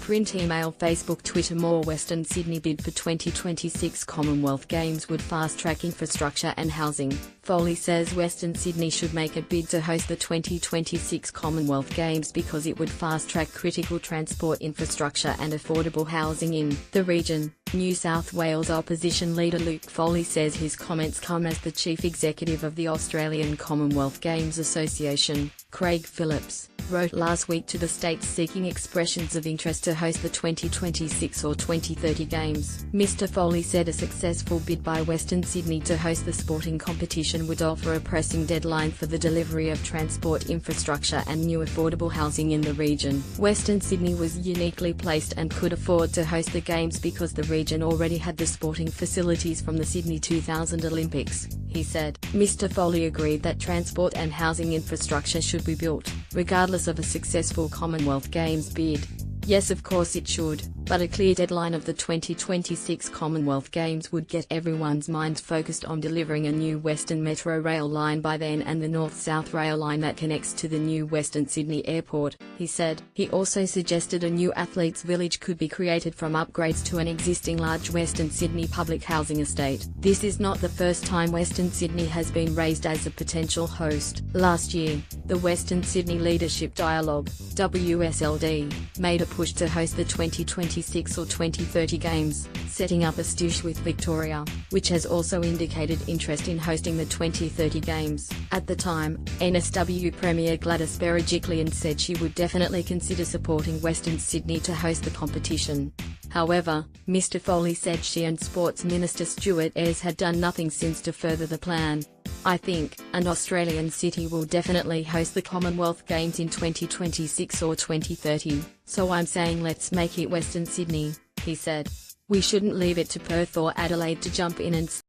print, email, Facebook, Twitter. More. Western Sydney bid for 2026 Commonwealth Games would fast-track infrastructure and housing. Foley says Western Sydney should make a bid to host the 2026 Commonwealth Games because it would fast-track critical transport infrastructure and affordable housing in the region. New South Wales opposition leader Luke Foley says his comments come as the chief executive of the Australian Commonwealth Games Association, Craig Phillips, wrote last week to the states seeking expressions of interest to host the 2026 or 2030 Games. Mr. Foley said a successful bid by Western Sydney to host the sporting competition would offer a pressing deadline for the delivery of transport infrastructure and new affordable housing in the region. Western Sydney was uniquely placed and could afford to host the Games because the region already had the sporting facilities from the Sydney 2000 Olympics, he said. Mr. Foley agreed that transport and housing infrastructure should be built, regardless of a successful Commonwealth Games bid. Yes, of course it should, but a clear deadline of the 2026 Commonwealth Games would get everyone's minds focused on delivering a new Western Metro rail line by then and the North-South rail line that connects to the new Western Sydney Airport, he said. He also suggested a new athletes' village could be created from upgrades to an existing large Western Sydney public housing estate. This is not the first time Western Sydney has been raised as a potential host. Last year, the Western Sydney Leadership Dialogue, WSLD, made a push to host the 2026 or 2030 Games, setting up a stitch with Victoria, which has also indicated interest in hosting the 2030 Games. At the time, NSW Premier Gladys Berejiklian said she would definitely consider supporting Western Sydney to host the competition. However, Mr. Foley said she and Sports Minister Stuart Ayres had done nothing since to further the plan. I think an Australian city will definitely host the Commonwealth Games in 2026 or 2030, so I'm saying let's make it Western Sydney, he said. We shouldn't leave it to Perth or Adelaide to jump in and